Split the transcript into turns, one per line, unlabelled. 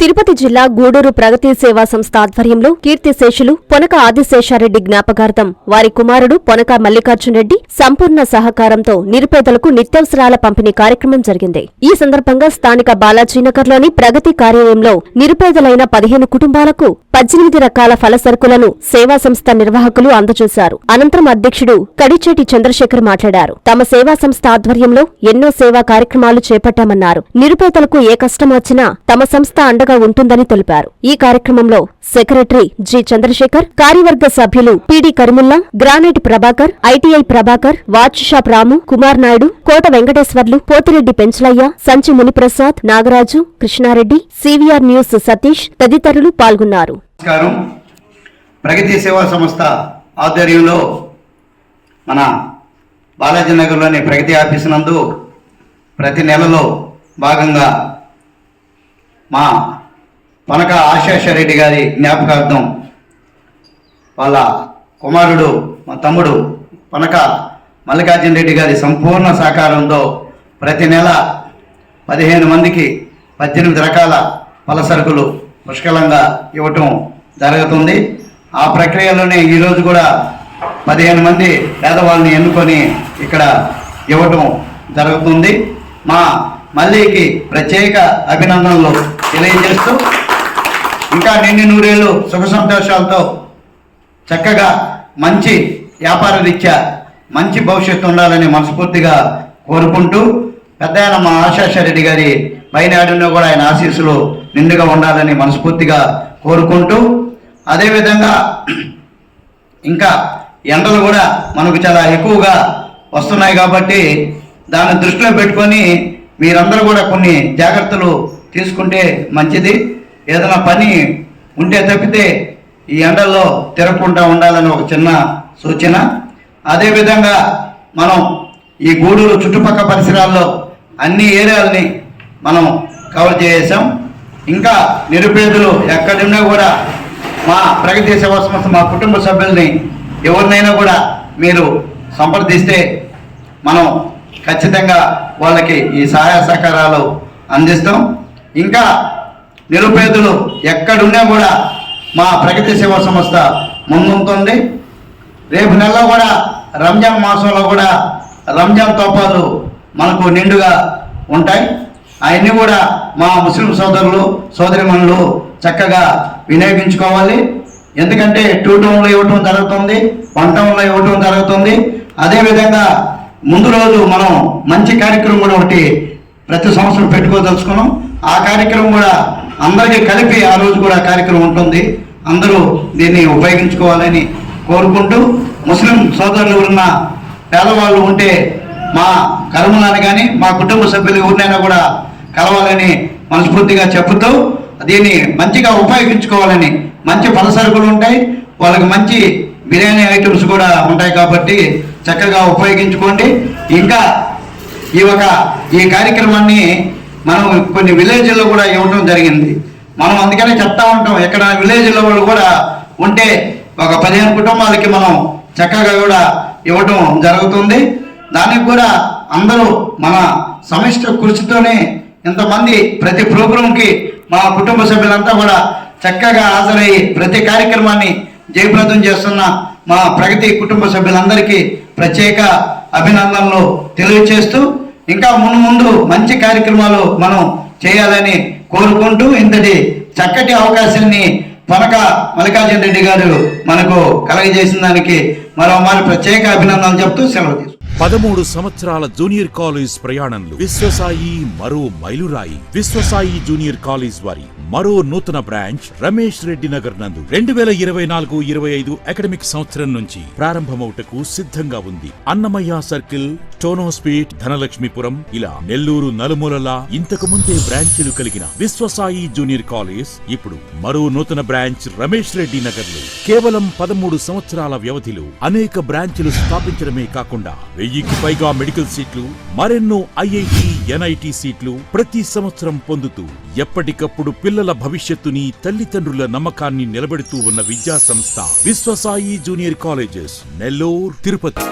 తిరుపతి జిల్లా గూడూరు ప్రగతి సేవా సంస్థ ఆధ్వర్యంలో కీర్తిశేషులు పొనక ఆదిశేషారెడ్డి జ్ఞాపకార్థం వారి కుమారుడు పొనక మల్లికార్జునరెడ్డి సంపూర్ణ సహకారంతో నిరుపేదలకు నిత్యావసరాల పంపిణీ కార్యక్రమం జరిగింది. ఈ సందర్భంగా స్థానిక బాలాజీనగర్లోని ప్రగతి కార్యాలయంలో నిరుపేదలైన 15 కుటుంబాలకు 18 రకాల ఫల సరుకులను సేవా సంస్థ నిర్వాహకులు అందజేశారు. అనంతరం అధ్యక్షుడు కడిచేటి చంద్రశేఖర్ మాట్లాడారు. తమ సేవా సంస్థ ఆధ్వర్యంలో ఎన్నో సేవా కార్యక్రమాలు చేపట్టామన్నారు. నిరుపేదలకు ఏ కష్టం వచ్చినా తమ సంస్థ అండగా ఉంటుందని తెలిపారు. ఈ కార్యక్రమంలో సెక్రటరీ జి చంద్రశేఖర్, కార్యవర్గ సభ్యులు PD Karimulla, granite Prabhakar, ITI Prabhakar, watch shop Ramu, Kumar Naidu, Kota Venkateswarlu, Pothireddy Penchalaiah, Sanchi Muniprasad, Nagaraju, Krishnareddy, CVR news Satish తదితరులు పాల్గొన్నారు.
ప్రగతి సేవా సంస్థ ఆధ్వర్యంలో మన బాలాజీనగర్లోని ప్రగతి ఆఫీసు నందు ప్రతి నెలలో భాగంగా మా పొనక ఆదిశేషారెడ్డి గారి జ్ఞాపకార్థం వాళ్ళ కుమారుడు మా తమ్ముడు పొనక మల్లికార్జునరెడ్డి గారి సంపూర్ణ సహకారంతో ప్రతి నెల 15 మందికి 18 రకాల ఫల సరుకులు పుష్కలంగా ఇవ్వటం జరుగుతుంది. ఆ ప్రక్రియలోనే ఈరోజు కూడా 15 మంది పేదవాళ్ళని ఎన్నుకొని ఇక్కడ ఇవ్వటం జరుగుతుంది. మా మల్లికి ప్రత్యేక అభినందనలు తెలియజేస్తూ ఇంకా నిండి నూరేళ్ళు సుఖ సంతోషాలతో చక్కగా మంచి వ్యాపార రీత్యా మంచి భవిష్యత్తు ఉండాలని మనస్ఫూర్తిగా కోరుకుంటూ పెద్దాయన మా ఆదిశేషారెడ్డి గారి పైనాడులో కూడా ఆయన ఆశీస్సులు నిండుగా ఉండాలని మనస్ఫూర్తిగా కోరుకుంటూ అదేవిధంగా ఇంకా ఎండలు కూడా మనకు చాలా ఎక్కువగా వస్తున్నాయి కాబట్టి దాన్ని దృష్టిలో పెట్టుకొని మీరందరూ కూడా కొన్ని జాగ్రత్తలు తీసుకుంటే మంచిది. ఏదైనా పని ఉంటే తప్పితే ఈ ఎండల్లో తిరగకుండా ఉండాలని ఒక చిన్న సూచన. అదేవిధంగా మనం ఈ గూడూరు చుట్టుపక్కల పరిసరాల్లో అన్ని ఏరియాలని మనం కవర్ చేసాం. ఇంకా నిరుపేదలు ఎక్కడున్నా కూడా మా ప్రగతి సేవా సంస్థ మా కుటుంబ సభ్యుల్ని ఎవరినైనా కూడా మీరు సంప్రదిస్తే మనం ఖచ్చితంగా వాళ్ళకి ఈ సహాయ సహకారాలు అందిస్తాం. ఇంకా నిరుపేదలు ఎక్కడున్నా కూడా మా ప్రగతి సేవా సంస్థ ముందుంటుంది. రేపు నెలలో కూడా రంజాన్ మాసంలో కూడా రంజాన్ తోపాలు మనకు నిండుగా ఉంటాయి. అవన్నీ కూడా మా ముస్లిం సోదరులు సోదరిమణులు చక్కగా వినియోగించుకోవాలి. ఎందుకంటే 2 టౌన్లో ఇవ్వటం జరుగుతుంది, 1 టౌన్లో ఇవ్వటం జరుగుతుంది. అదేవిధంగా ముందు రోజు మనం మంచి కార్యక్రమం కూడా ఒకటి ప్రతి సంవత్సరం పెట్టుకోదలుచుకున్నాం. ఆ కార్యక్రమం కూడా అందరికీ కలిపి ఆ రోజు కూడా కార్యక్రమం ఉంటుంది. అందరూ దీన్ని ఉపయోగించుకోవాలని కోరుకుంటూ ముస్లిం సోదరులు ఉన్న పేదవాళ్ళు ఉంటే మా కర్మలాని కానీ మా కుటుంబ సభ్యులు ఎవరినైనా కూడా కలవాలని మనస్ఫూర్తిగా చెబుతూ దీన్ని మంచిగా ఉపయోగించుకోవాలని. మంచి ఫల సరుకులు ఉంటాయి, వాళ్ళకి మంచి బిర్యానీ ఐటమ్స్ కూడా ఉంటాయి కాబట్టి చక్కగా ఉపయోగించుకోండి. ఇంకా ఈ కార్యక్రమాన్ని మనం కొన్ని విలేజ్ల్లో కూడా ఇవ్వడం జరిగింది. మనం అందుకనే చెప్తా ఉంటాం, ఎక్కడ విలేజ్లో వాళ్ళు కూడా ఉంటే ఒక 15 కుటుంబాలకి మనం చక్కగా కూడా ఇవ్వడం జరుగుతుంది. దానికి కూడా అందరూ మన సమిష్ట కృషితోనే ఇంతమంది ప్రతి ప్రోగ్రాంకి మా కుటుంబ సభ్యులంతా కూడా చక్కగా హాజరయ్యి ప్రతి కార్యక్రమాన్ని జయప్రదం చేస్తున్న మా ప్రగతి కుటుంబ సభ్యులందరికీ ప్రత్యేక అభినందనలు తెలియజేస్తూ ఇంకా ముందు మంచి కార్యక్రమాలు మనం చేయాలని కోరుకుంటూ ఇంతటి చక్కటి అవకాశాన్ని పొనక మల్లికార్జునరెడ్డి గారు మనకు కలగజేసిన దానికి మరోమారు ప్రత్యేక అభినందనలు చెప్తూ సెలవు తీసుకుంటాం.
13 సంవత్సరాల జూనియర్ కాలేజ్ ప్రయాణంలో విశ్వసాయి మరో మైలురాయి. విశ్వసాయి జూనియర్ కాలేజ్ వారి మరో నూతన బ్రాంచ్ రమేష్ రెడ్డి నగర్ నందు 2024-25 అకాడమిక్ సంవత్సరం నుంచి ప్రారంభమవుటకు సిద్ధంగా ఉంది. అన్నమయ్య సర్కిల్, టోనోస్పీట్, ధనలక్ష్మీపురం ఇలా నెల్లూరు నలుమూలలా ఇంతకు ముందే బ్రాంచీలు కలిగిన విశ్వసాయి జూనియర్ కాలేజ్ ఇప్పుడు మరో నూతన బ్రాంచ్ రమేష్ రెడ్డి నగర్ లో కేవలం 13 సంవత్సరాల వ్యవధిలో అనేక బ్రాంచీలు స్థాపించడమే కాకుండా 1000కి పైగా మెడికల్ సీట్లు, మరెన్నో ఐఐటి, ఎన్ఐటి సీట్లు ప్రతి సంవత్సరం పొందుతూ ఎప్పటికప్పుడు పిల్లల భవిష్యత్తుని, తల్లిదండ్రుల నమ్మకాన్ని నిలబెడుతూ ఉన్న విద్యా సంస్థ విశ్వసాయి జూనియర్ కాలేజెస్, నెల్లూరు, తిరుపతి.